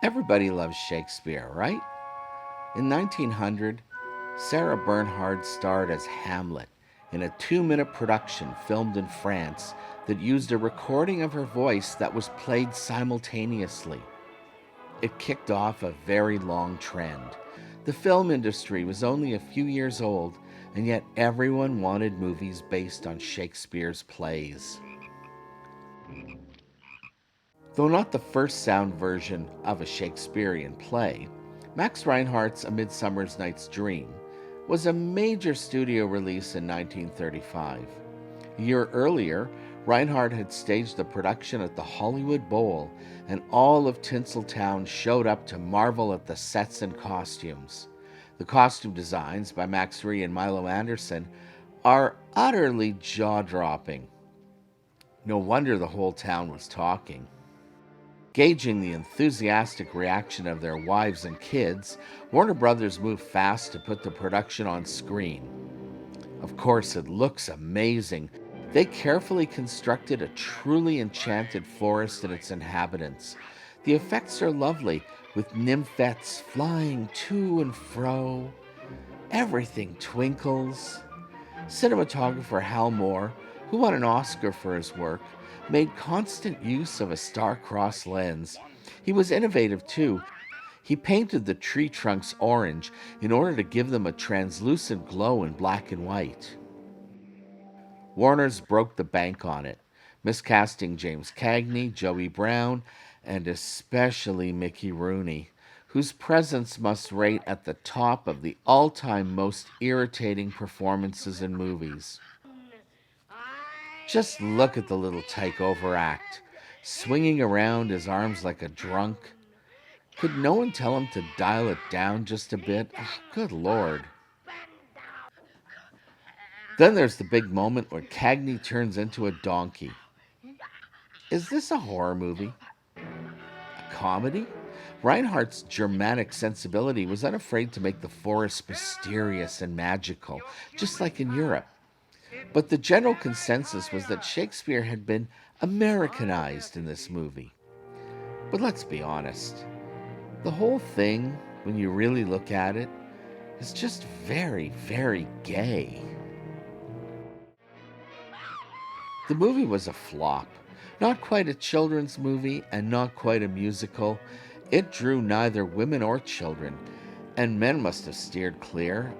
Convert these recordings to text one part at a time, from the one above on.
Everybody loves Shakespeare, right? In 1900, Sarah Bernhardt starred as Hamlet in a 2-minute production filmed in France that used a recording of her voice that was played simultaneously. It kicked off a very long trend. The film industry was only a few years old, and yet everyone wanted movies based on Shakespeare's plays. Though not the first sound version of a Shakespearean play, Max Reinhardt's A Midsummer Night's Dream was a major studio release in 1935. A year earlier, Reinhardt had staged the production at the Hollywood Bowl, and all of Tinseltown showed up to marvel at the sets and costumes. The costume designs by Max Ree and Milo Anderson are utterly jaw-dropping. No wonder the whole town was talking. Gauging the enthusiastic reaction of their wives and kids, Warner Brothers moved fast to put the production on screen. Of course, it looks amazing. They carefully constructed a truly enchanted forest and its inhabitants. The effects are lovely, with nymphets flying to and fro. Everything twinkles. Cinematographer Hal Moore, who won an Oscar for his work, made constant use of a star-crossed lens. He was innovative too. He painted the tree trunks orange in order to give them a translucent glow in black and white. Warner's broke the bank on it, miscasting James Cagney, Joey Brown, and especially Mickey Rooney, whose presence must rate at the top of the all-time most irritating performances in movies. Just look at the little tyke overact, swinging around his arms like a drunk. Could no one tell him to dial it down just a bit? Oh, good Lord. Then there's the big moment where Cagney turns into a donkey. Is this a horror movie? A comedy? Reinhardt's Germanic sensibility was unafraid to make the forest mysterious and magical, just like in Europe. But the general consensus was that Shakespeare had been Americanized in this movie. But let's be honest, the whole thing, when you really look at it, is just very, very gay. The movie was a flop. Not quite a children's movie and not quite a musical. It drew neither women or children, and men must have steered clear.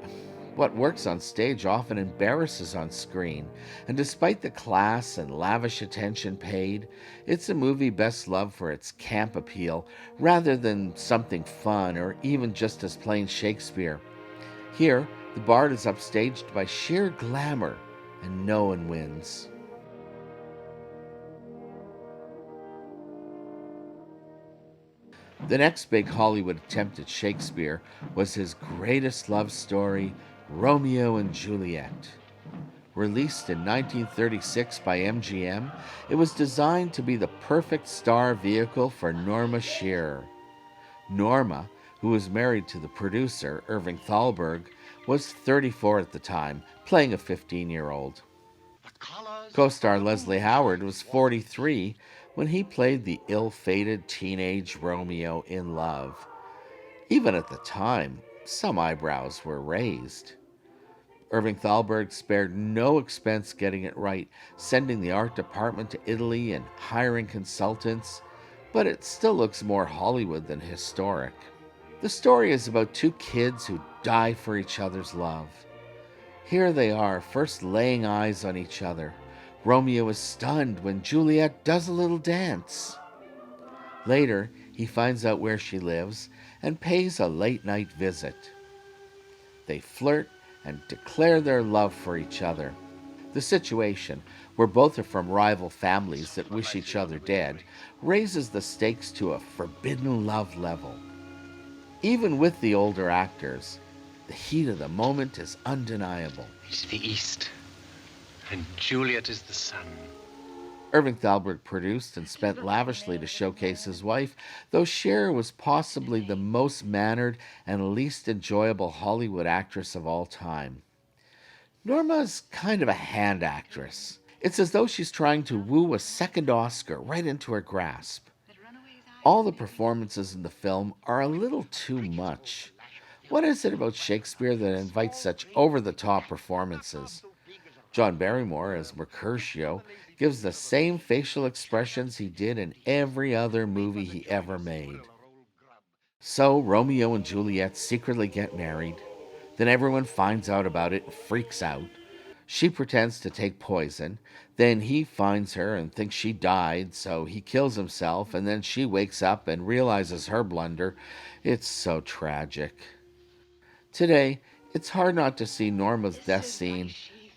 What works on stage often embarrasses on screen, and despite the class and lavish attention paid, it's a movie best loved for its camp appeal rather than something fun or even just as plain Shakespeare. Here, the bard is upstaged by sheer glamour, and no one wins. The next big Hollywood attempt at Shakespeare was his greatest love story, Romeo and Juliet. Released in 1936 by MGM, it was designed to be the perfect star vehicle for Norma Shearer. Norma, who was married to the producer, Irving Thalberg, was 34 at the time, playing a 15-year-old. Co-star Leslie Howard was 43 when he played the ill-fated teenage Romeo in Love. Even at the time, some eyebrows were raised. Irving Thalberg spared no expense getting it right, sending the art department to Italy and hiring consultants, but it still looks more Hollywood than historic. The story is about two kids who die for each other's love. Here they are, first laying eyes on each other. Romeo is stunned when Juliet does a little dance. Later, he finds out where she lives and pays a late-night visit. They flirt and declare their love for each other. The situation, where both are from rival families that wish each other dead, raises the stakes to a forbidden love level. Even with the older actors, the heat of the moment is undeniable. He's the East, and Juliet is the sun. Irving Thalberg produced and spent lavishly to showcase his wife, though Cher was possibly the most mannered and least enjoyable Hollywood actress of all time. Norma's kind of a hand actress. It's as though she's trying to woo a second Oscar right into her grasp. All the performances in the film are a little too much. What is it about Shakespeare that invites such over the top performances? John Barrymore, as Mercutio, gives the same facial expressions he did in every other movie he ever made. So Romeo and Juliet secretly get married. Then everyone finds out about it and freaks out. She pretends to take poison. Then he finds her and thinks she died, so he kills himself, and then she wakes up and realizes her blunder. It's so tragic. Today, it's hard not to see Norma's death scene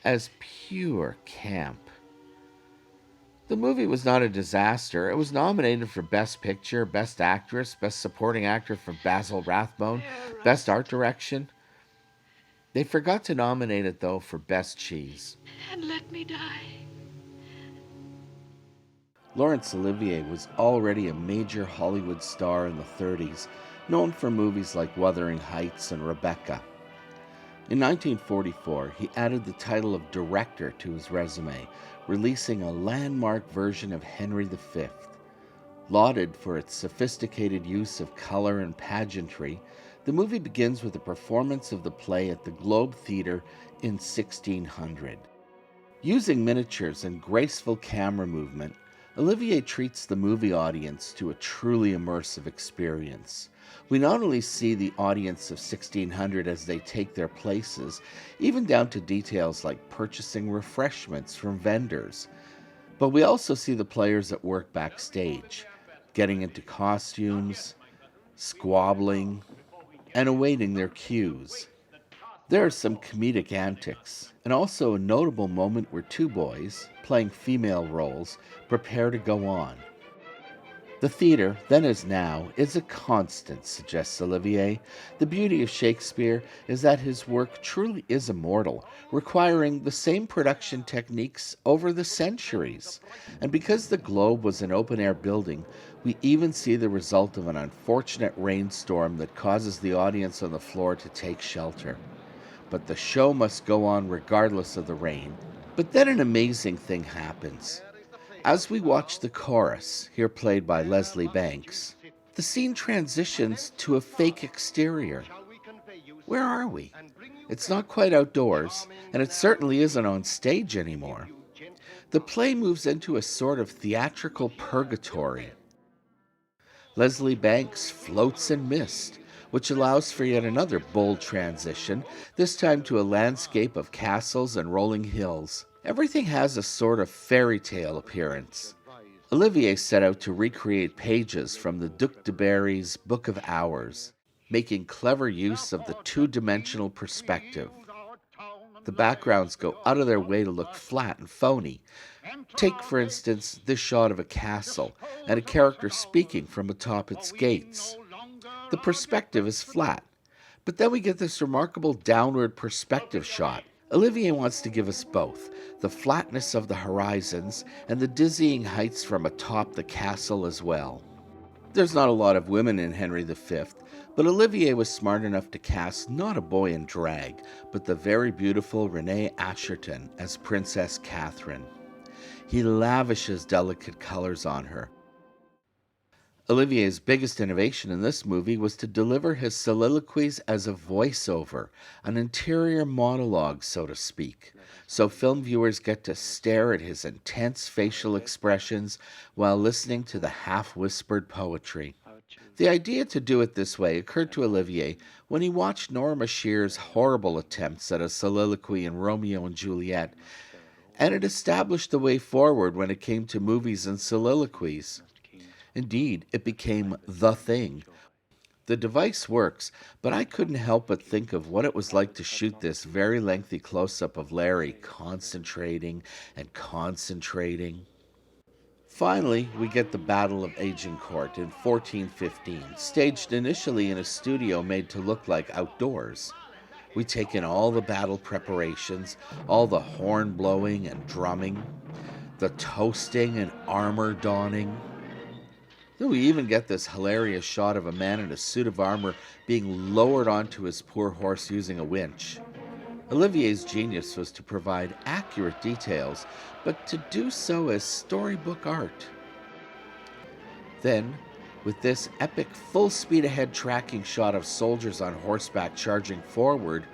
as pure camp. The movie was not a disaster. It was nominated for Best Picture, Best Actress, Best Supporting Actor for Basil Rathbone, Best Art Direction. They forgot to nominate it, though, for Best Cheese. And let me die. Laurence Olivier was already a major Hollywood star in the 30s, known for movies like Wuthering Heights and Rebecca. In 1944, he added the title of director to his resume, releasing a landmark version of Henry V. Lauded for its sophisticated use of color and pageantry, the movie begins with a performance of the play at the Globe Theatre in 1600. Using miniatures and graceful camera movement, Olivier treats the movie audience to a truly immersive experience. We not only see the audience of 1600 as they take their places, even down to details like purchasing refreshments from vendors, but we also see the players at work backstage, getting into costumes, squabbling, and awaiting their cues. There are some comedic antics, and also a notable moment where two boys, playing female roles, prepare to go on. The theater, then as now, is a constant, suggests Olivier. The beauty of Shakespeare is that his work truly is immortal, requiring the same production techniques over the centuries. And because the Globe was an open-air building, we even see the result of an unfortunate rainstorm that causes the audience on the floor to take shelter. But the show must go on regardless of the rain. But then an amazing thing happens. As we watch the chorus, here played by Leslie Banks, the scene transitions to a fake exterior. Where are we? It's not quite outdoors, and it certainly isn't on stage anymore. The play moves into a sort of theatrical purgatory. Leslie Banks floats in mist, which allows for yet another bold transition, this time to a landscape of castles and rolling hills. Everything has a sort of fairy tale appearance. Olivier set out to recreate pages from the Duc de Berry's Book of Hours, making clever use of the two-dimensional perspective. The backgrounds go out of their way to look flat and phony. Take, for instance, this shot of a castle and a character speaking from atop its gates. The perspective is flat, but then we get this remarkable downward perspective shot. Olivier wants to give us both, the flatness of the horizons and the dizzying heights from atop the castle as well. There's not a lot of women in Henry V, but Olivier was smart enough to cast not a boy in drag, but the very beautiful Renee Asherton as Princess Catherine. He lavishes delicate colors on her. Olivier's biggest innovation in this movie was to deliver his soliloquies as a voiceover, an interior monologue, so to speak, so film viewers get to stare at his intense facial expressions while listening to the half-whispered poetry. The idea to do it this way occurred to Olivier when he watched Norma Shear's horrible attempts at a soliloquy in Romeo and Juliet, and it established the way forward when it came to movies and soliloquies. Indeed, it became the thing. The device works, but I couldn't help but think of what it was like to shoot this very lengthy close-up of Larry concentrating and concentrating. Finally, we get the Battle of Agincourt in 1415, staged initially in a studio made to look like outdoors. We take in all the battle preparations, all the horn blowing and drumming, the toasting and armor donning. Then we even get this hilarious shot of a man in a suit of armor being lowered onto his poor horse using a winch. Olivier's genius was to provide accurate details, but to do so as storybook art. Then, With this epic full speed ahead tracking shot of soldiers on horseback charging forward,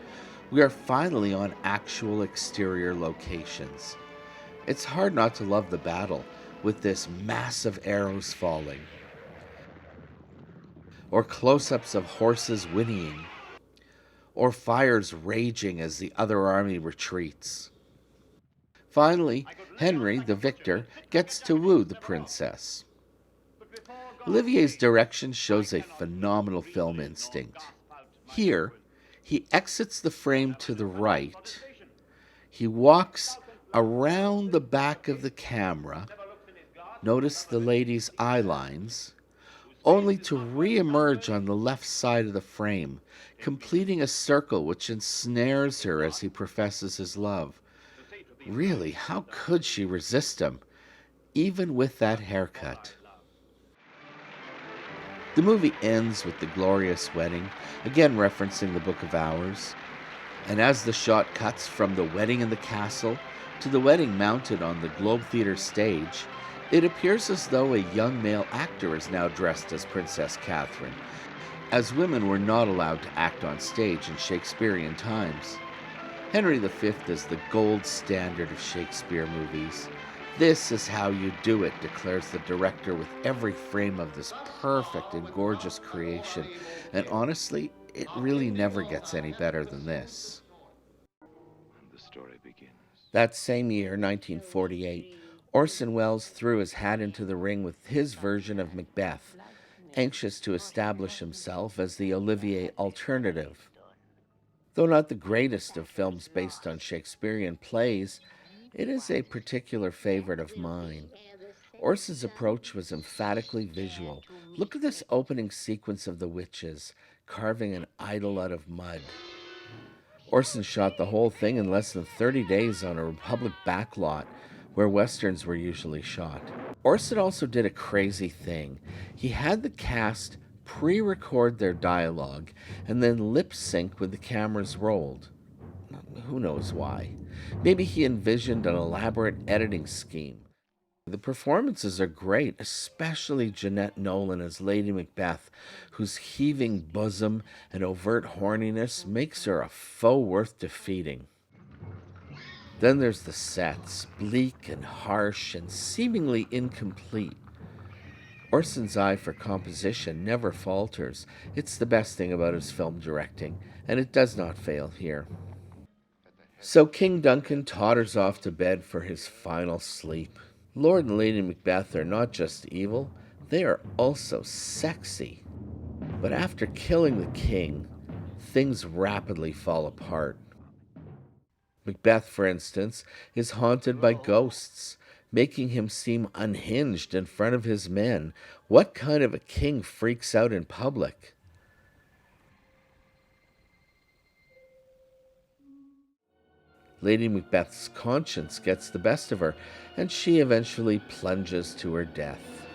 we are finally on actual exterior locations. It's hard not to love the battle, with this massive arrows falling, or close-ups of horses whinnying, or fires raging as the other army retreats. Finally, Henry, the victor, gets to woo the princess. Olivier's direction shows a phenomenal film instinct. Here, he exits the frame to the right. He walks around the back of the camera. Notice the lady's eye lines, only to re-emerge on the left side of the frame, completing a circle which ensnares her as he professes his love. Really, how could she resist him, even with that haircut? The movie ends with the glorious wedding, again referencing the Book of Hours. And as the shot cuts from the wedding in the castle to the wedding mounted on the Globe Theatre stage, it appears as though a young male actor is now dressed as Princess Catherine, as women were not allowed to act on stage in Shakespearean times. Henry V is the gold standard of Shakespeare movies. This is how you do it, declares the director with every frame of this perfect and gorgeous creation. And honestly, it really never gets any better than this. The story begins. That same year, 1948, Orson Welles threw his hat into the ring with his version of Macbeth, anxious to establish himself as the Olivier alternative. Though not the greatest of films based on Shakespearean plays, it is a particular favorite of mine. Orson's approach was emphatically visual. Look at this opening sequence of the witches, carving an idol out of mud. Orson shot the whole thing in less than 30 days on a Republic backlot, where westerns were usually shot. Orson also did a crazy thing. He had the cast pre-record their dialogue and then lip-sync with the cameras rolled. Who knows why? Maybe he envisioned an elaborate editing scheme. The performances are great, especially Jeanette Nolan as Lady Macbeth, whose heaving bosom and overt horniness makes her a foe worth defeating. Then there's the sets, bleak and harsh and seemingly incomplete. Orson's eye for composition never falters. It's the best thing about his film directing, and it does not fail here. So King Duncan totters off to bed for his final sleep. Lord and Lady Macbeth are not just evil, they are also sexy. But after killing the king, things rapidly fall apart. Macbeth, for instance, is haunted by ghosts, making him seem unhinged in front of his men. What kind of a king freaks out in public? Lady Macbeth's conscience gets the best of her, and she eventually plunges to her death.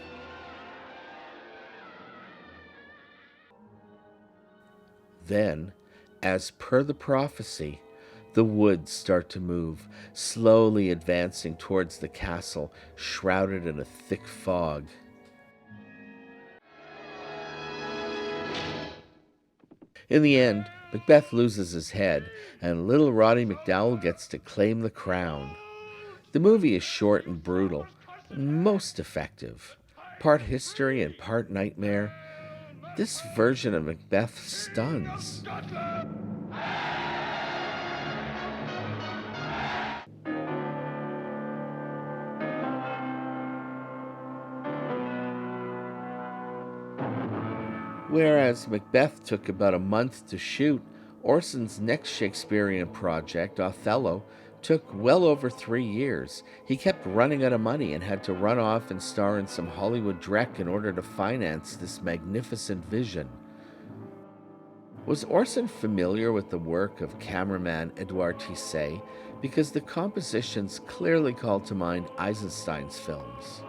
Then, as per the prophecy, the woods start to move, slowly advancing towards the castle, shrouded in a thick fog. In the end, Macbeth loses his head, and little Roddy McDowall gets to claim the crown. The movie is short and brutal, most effective. Part history and part nightmare. This version of Macbeth stuns. Whereas Macbeth took about a month to shoot, Orson's next Shakespearean project, Othello, took well over 3 years. He kept running out of money and had to run off and star in some Hollywood dreck in order to finance this magnificent vision. Was Orson familiar with the work of cameraman Edouard Tisset? Because the compositions clearly call to mind Eisenstein's films.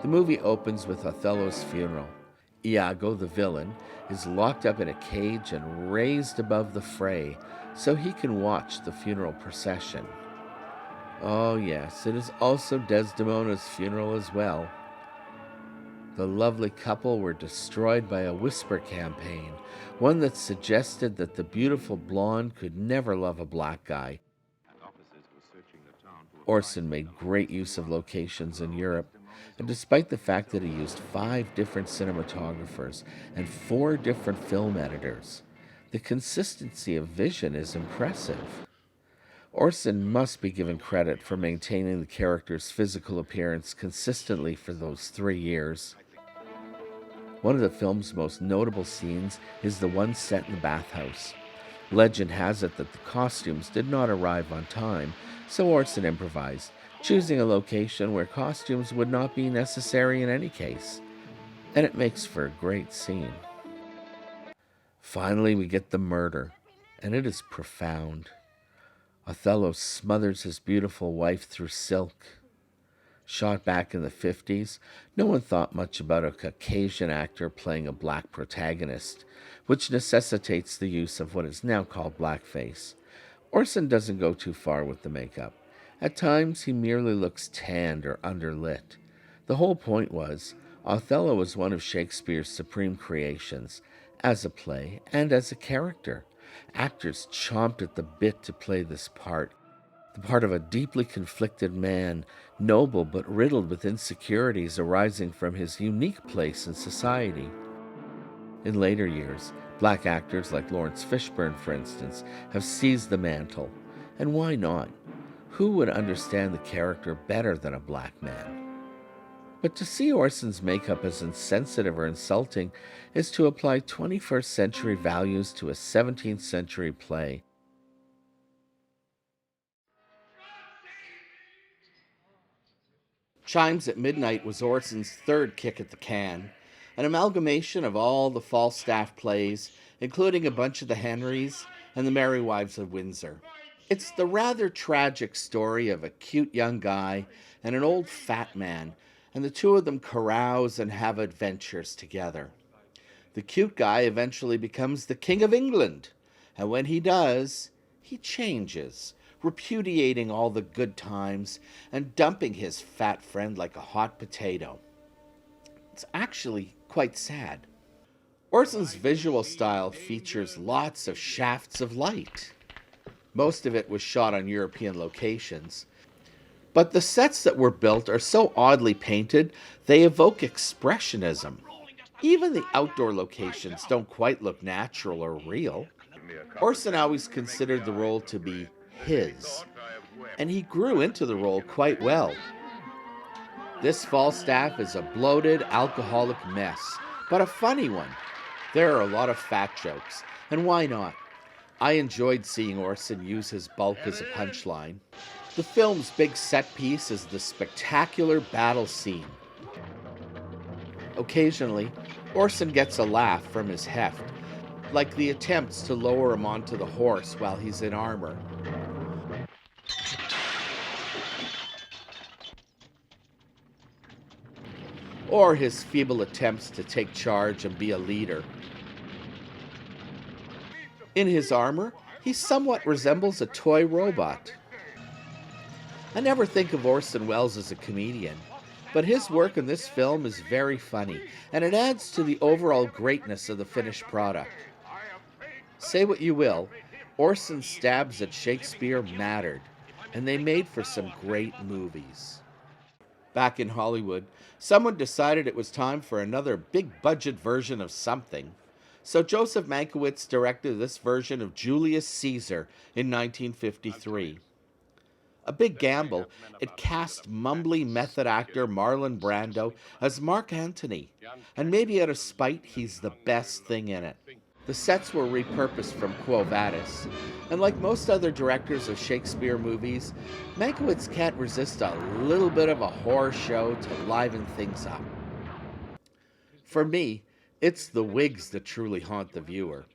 The movie opens with Othello's funeral. Iago, the villain, is locked up in a cage and raised above the fray so he can watch the funeral procession. Oh, yes, it is also Desdemona's funeral as well. The lovely couple were destroyed by a whisper campaign, one that suggested that the beautiful blonde could never love a black guy. Orson made great use of locations in Europe, and despite the fact that he used 5 different cinematographers and 4 different film editors, the consistency of vision is impressive. Orson must be given credit for maintaining the character's physical appearance consistently for those 3 years. One of the film's most notable scenes is the one set in the bathhouse. Legend has it that the costumes did not arrive on time, so Orson improvised, choosing a location where costumes would not be necessary in any case. And it makes for a great scene. Finally, we get the murder, and it is profound. Othello smothers his beautiful wife through silk. Shot back in the 50s, no one thought much about a Caucasian actor playing a black protagonist, which necessitates the use of what is now called blackface. Orson doesn't go too far with the makeup. At times, he merely looks tanned or underlit. The whole point was, Othello was one of Shakespeare's supreme creations, as a play and as a character. Actors chomped at the bit to play this part, the part of a deeply conflicted man, noble but riddled with insecurities arising from his unique place in society. In later years, black actors like Lawrence Fishburne, for instance, have seized the mantle. And why not? Who would understand the character better than a black man? But to see Orson's makeup as insensitive or insulting is to apply 21st century values to a 17th century play. Chimes at Midnight was Orson's third kick at the can, an amalgamation of all the Falstaff plays, including a bunch of the Henrys and the Merry Wives of Windsor. It's the rather tragic story of a cute young guy and an old fat man, and the two of them carouse and have adventures together. The cute guy eventually becomes the King of England, and when he does, he changes, repudiating all the good times and dumping his fat friend like a hot potato. It's actually quite sad. Orson's visual style features lots of shafts of light. Most of it was shot on European locations, but the sets that were built are so oddly painted they evoke expressionism. Even the outdoor locations don't quite look natural or real. Orson always considered the role to be his, and he grew into the role quite well. This Falstaff is a bloated, alcoholic mess, but a funny one. There are a lot of fat jokes, and why not? I enjoyed seeing Orson use his bulk as a punchline. The film's big set piece is the spectacular battle scene. Occasionally, Orson gets a laugh from his heft, like the attempts to lower him onto the horse while he's in armor. Or his feeble attempts to take charge and be a leader. In his armor, he somewhat resembles a toy robot. I never think of Orson Welles as a comedian, but his work in this film is very funny, and it adds to the overall greatness of the finished product. Say what you will, Orson's stabs at Shakespeare mattered, and they made for some great movies. Back in Hollywood, someone decided it was time for another big-budget version of something. So Joseph Mankiewicz directed this version of Julius Caesar in 1953. A big gamble, it cast mumbly method actor Marlon Brando as Mark Antony, and maybe out of spite, he's the best thing in it. The sets were repurposed from Quo Vadis, and like most other directors of Shakespeare movies, Mankiewicz can't resist a little bit of a horror show to liven things up. For me, it's the wigs that truly haunt the viewer.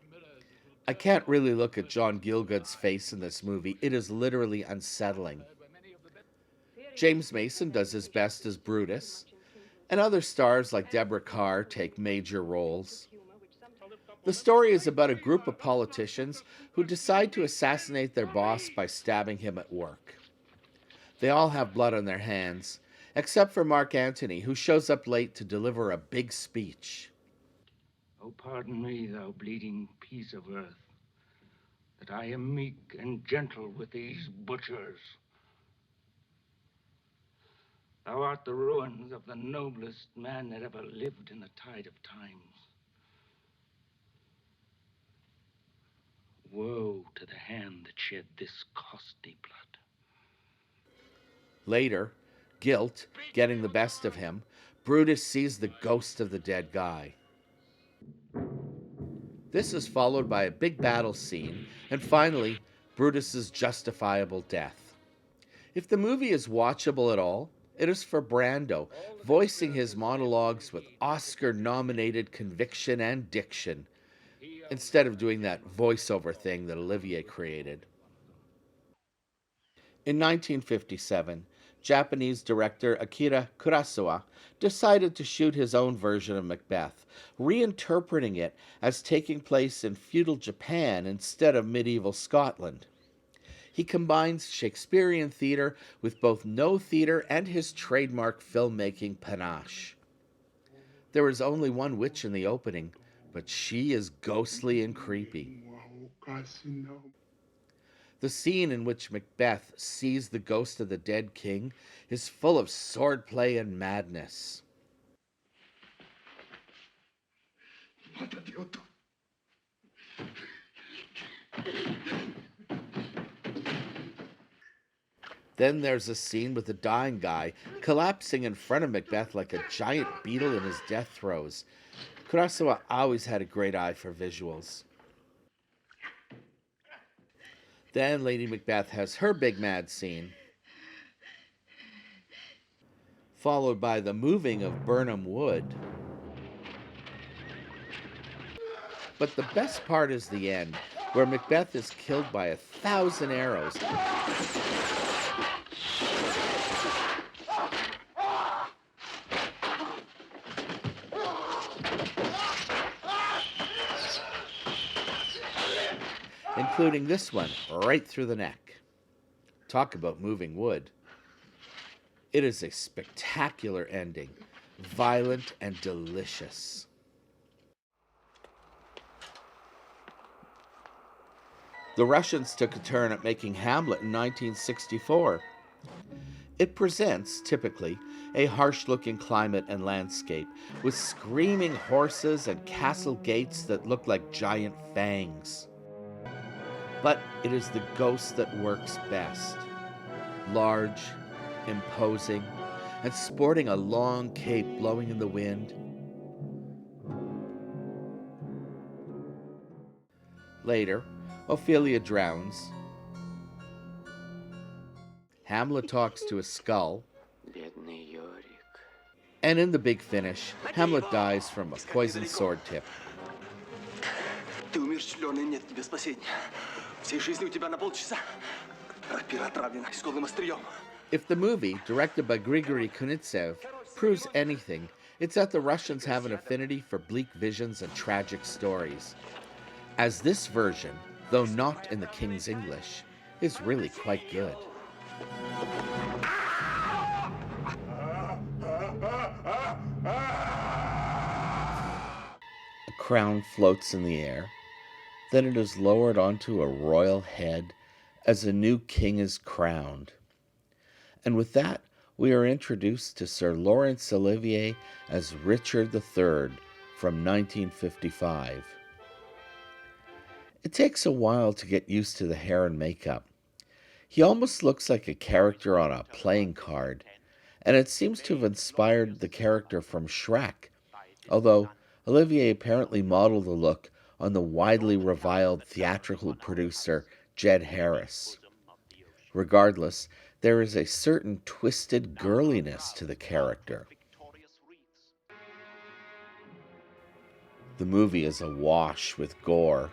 I can't really look at John Gielgud's face in this movie. It is literally unsettling. James Mason does his best as Brutus, and other stars like Deborah Kerr take major roles. The story is about a group of politicians who decide to assassinate their boss by stabbing him at work. They all have blood on their hands, except for Mark Antony, who shows up late to deliver a big speech. Oh, pardon me, thou bleeding piece of earth, that I am meek and gentle with these butchers. Thou art the ruins of the noblest man that ever lived in the tide of times. Woe to the hand that shed this costly blood. Later, guilt getting the best of him, Brutus sees the ghost of the dead guy. This is followed by a big battle scene, and finally, Brutus's justifiable death. If the movie is watchable at all, it is for Brando, voicing his monologues with Oscar-nominated conviction and diction, instead of doing that voiceover thing that Olivier created. In 1957, Japanese director Akira Kurosawa decided to shoot his own version of Macbeth, reinterpreting it as taking place in feudal Japan instead of medieval Scotland. He combines Shakespearean theater with both no theater and his trademark filmmaking panache. There is only one witch in the opening, but she is ghostly and creepy. The scene in which Macbeth sees the ghost of the dead king is full of swordplay and madness. Then there's a scene with a dying guy collapsing in front of Macbeth like a giant beetle in his death throes. Kurosawa always had a great eye for visuals. Then Lady Macbeth has her big mad scene, followed by the moving of Birnam Wood. But the best part is the end, where Macbeth is killed by 1,000 arrows. Including this one right through the neck. Talk about moving wood. It is a spectacular ending, violent and delicious. The Russians took a turn at making Hamlet in 1964. It presents, typically, a harsh-looking climate and landscape, with screaming horses and castle gates that look like giant fangs. But it is the ghost that works best. Large, imposing, and sporting a long cape blowing in the wind. Later, Ophelia drowns. Hamlet talks to a skull. And in the big finish, Hamlet dies from a poisoned sword tip. If the movie, directed by Grigory Kunitsev, proves anything, it's that the Russians have an affinity for bleak visions and tragic stories. As this version, though not in the King's English, is really quite good. A crown floats in the air. Then it is lowered onto a royal head as a new king is crowned. And with that, we are introduced to Sir Laurence Olivier as Richard III from 1955. It takes a while to get used to the hair and makeup. He almost looks like a character on a playing card, and it seems to have inspired the character from Shrek, although Olivier apparently modeled the look on the widely reviled theatrical producer Jed Harris. Regardless, there is a certain twisted girliness to the character. The movie is awash with gore.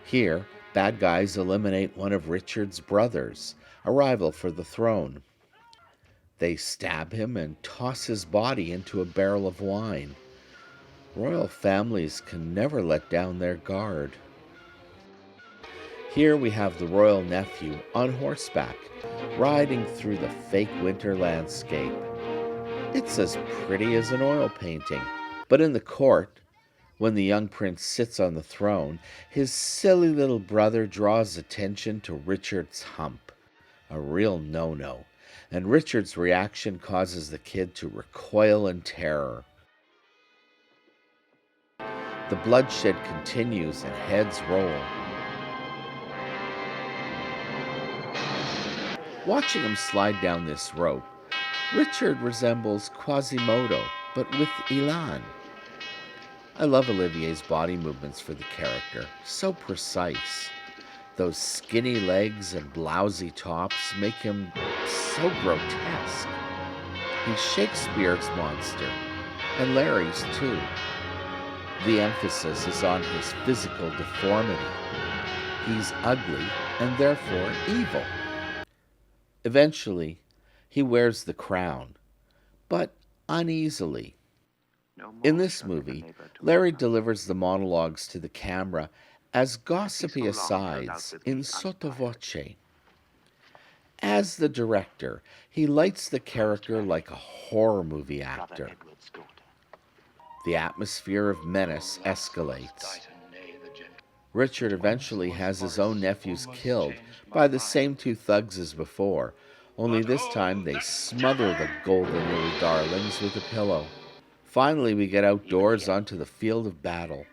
Here, bad guys eliminate one of Richard's brothers, a rival for the throne. They stab him and toss his body into a barrel of wine. Royal families can never let down their guard. Here we have the royal nephew on horseback, riding through the fake winter landscape. It's as pretty as an oil painting. But in the court, when the young prince sits on the throne, his silly little brother draws attention to Richard's hump, a real no-no, and Richard's reaction causes the kid to recoil in terror. The bloodshed continues and heads roll. Watching him slide down this rope, Richard resembles Quasimodo, but with elan. I love Olivier's body movements for the character, so precise. Those skinny legs and blousy tops make him so grotesque. He's Shakespeare's monster, and Larry's too. The emphasis is on his physical deformity. He's ugly and therefore evil. Eventually, he wears the crown, but uneasily. In this movie, Larry delivers the monologues to the camera as gossipy asides in sottovoce. As the director, he lights the character like a horror movie actor. The atmosphere of menace escalates. Richard eventually has his own nephews killed by the same two thugs as before, only this time they smother the golden little darlings with a pillow. Finally, we get outdoors onto the field of battle.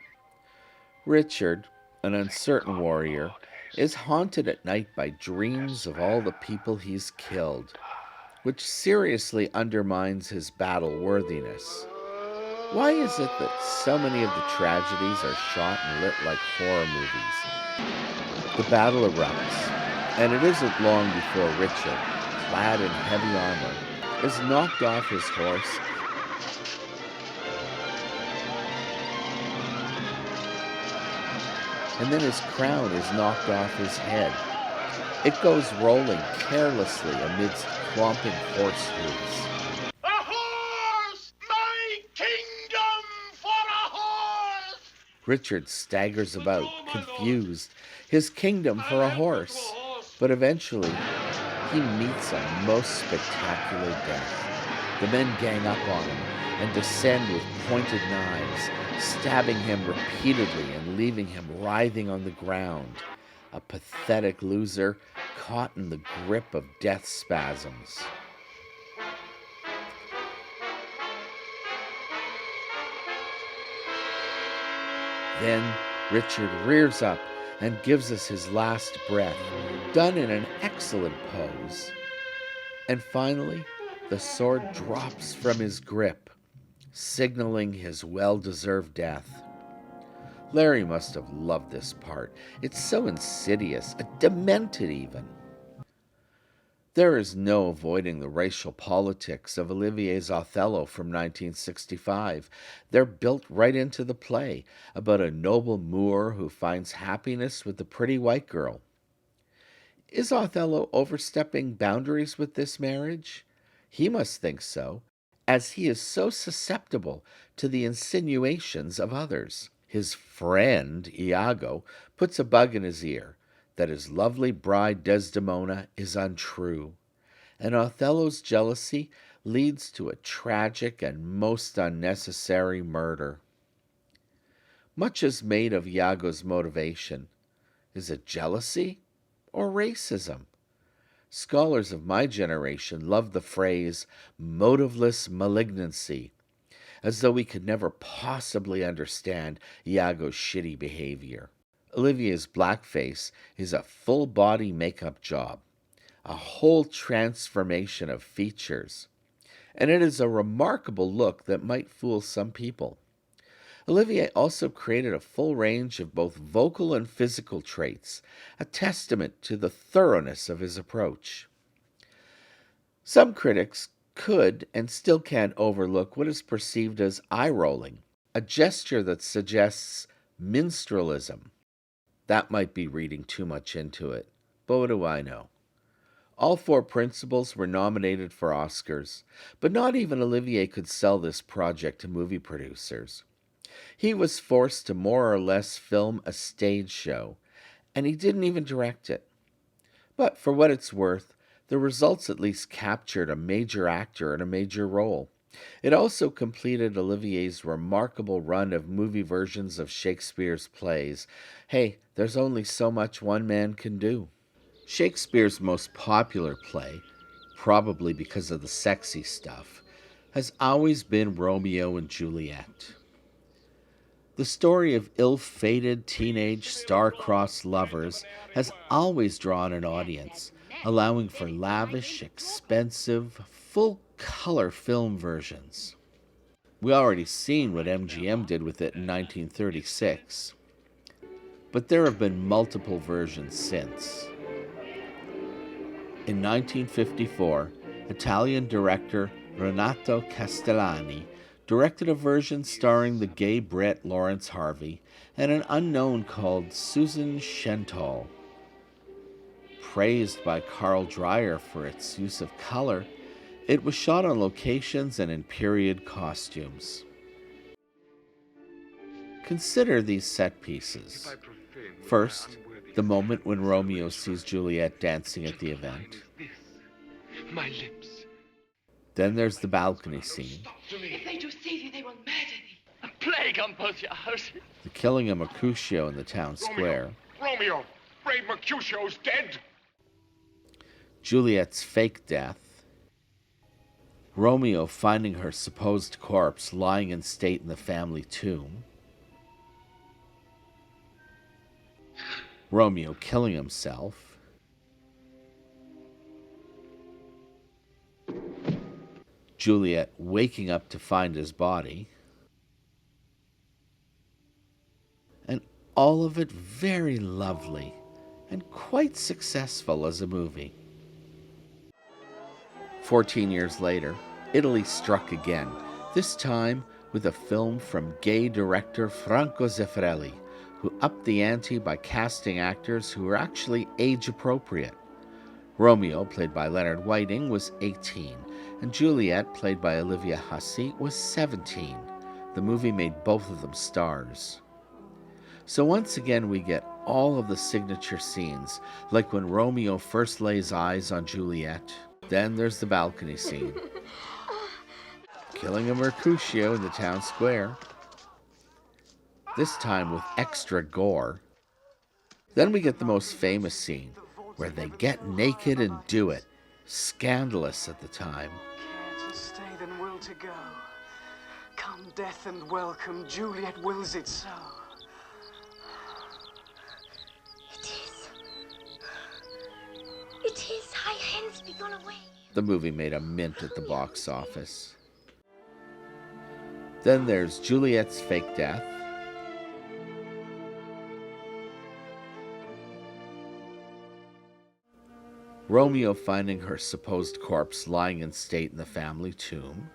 Richard, an uncertain warrior, is haunted at night by dreams of all the people he's killed, which seriously undermines his battle worthiness. Why is it that so many of the tragedies are shot and lit like horror movies? The battle erupts, and it isn't long before Richard, clad in heavy armor, is knocked off his horse and then his crown is knocked off his head. It goes rolling carelessly amidst clomping horse hooves. A horse! My kingdom for a horse! Richard staggers about, confused, his kingdom for a horse. But eventually, he meets a most spectacular death. The men gang up on him and descend with pointed knives, stabbing him repeatedly and leaving him writhing on the ground, a pathetic loser caught in the grip of death spasms. Then Richard rears up and gives us his last breath, done in an excellent pose. And finally, the sword drops from his grip, signaling his well-deserved death. Larry must have loved this part. It's so insidious, demented even. There is no avoiding the racial politics of Olivier's Othello from 1965. They're built right into the play, about a noble Moor who finds happiness with a pretty white girl. Is Othello overstepping boundaries with this marriage? He must think so, as he is so susceptible to the insinuations of others. His friend, Iago, puts a bug in his ear that his lovely bride Desdemona is untrue, and Othello's jealousy leads to a tragic and most unnecessary murder. Much is made of Iago's motivation. Is it jealousy or racism? Scholars of my generation love the phrase motiveless malignancy, as though we could never possibly understand Iago's shitty behavior. Olivier's blackface is a full-body makeup job, a whole transformation of features, and it is a remarkable look that might fool some people. Olivier also created a full range of both vocal and physical traits, a testament to the thoroughness of his approach. Some critics could and still can't overlook what is perceived as eye-rolling, a gesture that suggests minstrelsism. That might be reading too much into it, but what do I know? All four principals were nominated for Oscars, but not even Olivier could sell this project to movie producers. He was forced to more or less film a stage show, and he didn't even direct it. But for what it's worth, the results at least captured a major actor in a major role. It also completed Olivier's remarkable run of movie versions of Shakespeare's plays. Hey, there's only so much one man can do. Shakespeare's most popular play, probably because of the sexy stuff, has always been Romeo and Juliet. The story of ill-fated teenage star-crossed lovers has always drawn an audience, allowing for lavish, expensive, full-color film versions. We already seen what MGM did with it in 1936, but there have been multiple versions since. In 1954, Italian director Renato Castellani directed a version starring the gay Brit Lawrence Harvey and an unknown called Susan Shental. Praised by Carl Dreyer for its use of color, it was shot on locations and in period costumes. Consider these set pieces. First, the moment when Romeo sees Juliet dancing at the event. My lips. Then there's the balcony scene. If they do see thee, they will murder thee. A plague on both your houses. The killing of Mercutio in the town square. Romeo, brave Mercutio's dead. Juliet's fake death. Romeo finding her supposed corpse lying in state in the family tomb. Romeo killing himself. Juliet waking up to find his body. And all of it very lovely and quite successful as a movie. 14 years later, Italy struck again, this time with a film from gay director Franco Zeffirelli, who upped the ante by casting actors who were actually age-appropriate. Romeo, played by Leonard Whiting, was 18, and Juliet, played by Olivia Hussey, was 17. The movie made both of them stars. So once again we get all of the signature scenes, like when Romeo first lays eyes on Juliet. Then there's the balcony scene. Killing a Mercutio in the town square. This time with extra gore. Then we get the most famous scene, where they get naked and do it. Scandalous at the time. Care to stay than will to go. Come death and welcome, Juliet wills it so. It is. High hence be gone away. The movie made a mint at the box office. Then there's Juliet's fake death. Romeo finding her supposed corpse lying in state in the family tomb.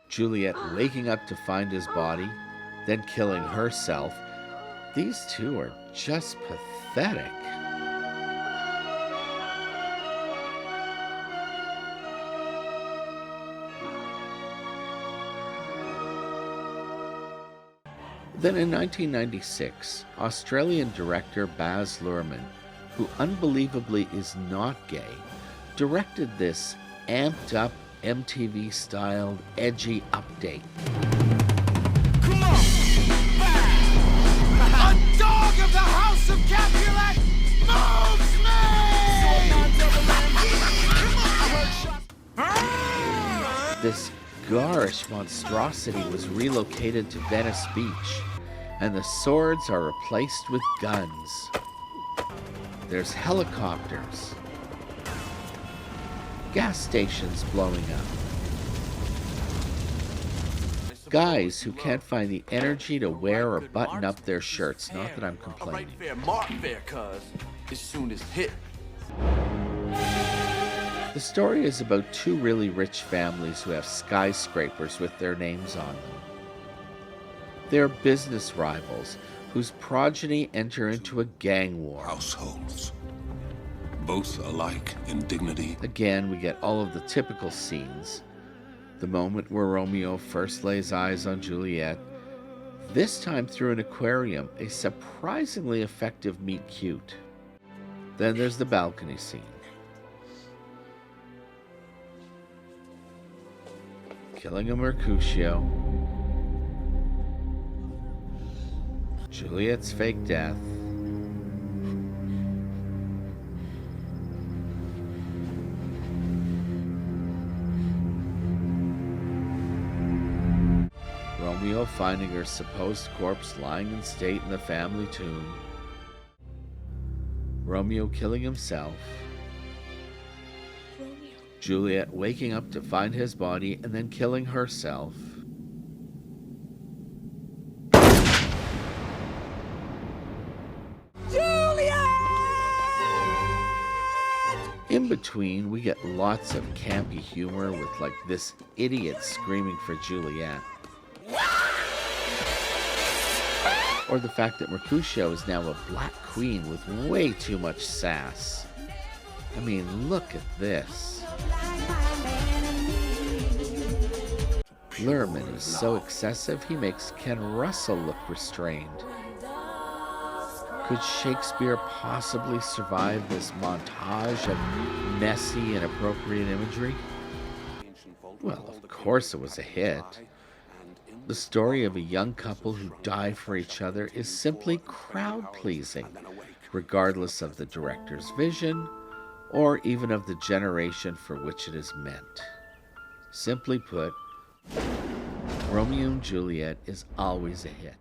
Juliet waking up to find his body, then killing herself. These two are just pathetic. Then in 1996, Australian director Baz Luhrmann, who unbelievably is not gay, directed this amped-up, MTV-styled, edgy update. Come on! Back! A dog of the House of Capulet moves me! This garish monstrosity was relocated to Venice Beach, and the swords are replaced with guns. There's helicopters. Gas stations blowing up. Guys who can't find the energy to wear or button up their shirts. Not that I'm complaining. The story is about two really rich families who have skyscrapers with their names on them. They're business rivals whose progeny enter into a gang war. Households, both alike in dignity. Again, we get all of the typical scenes. The moment where Romeo first lays eyes on Juliet, this time through an aquarium, a surprisingly effective meet cute. Then there's the balcony scene. Killing a Mercutio, Juliet's fake death, Romeo finding her supposed corpse lying in state in the family tomb, Romeo killing himself, Juliet waking up to find his body and then killing herself, in between, we get lots of campy humor with like this idiot screaming for Juliet. Or the fact that Mercutio is now a black queen with way too much sass. I mean, look at this. Luhrmann is so excessive, he makes Ken Russell look restrained. Could Shakespeare possibly survive this montage of messy, inappropriate imagery? Well, of course it was a hit. The story of a young couple who die for each other is simply crowd-pleasing, regardless of the director's vision or even of the generation for which it is meant. Simply put, Romeo and Juliet is always a hit.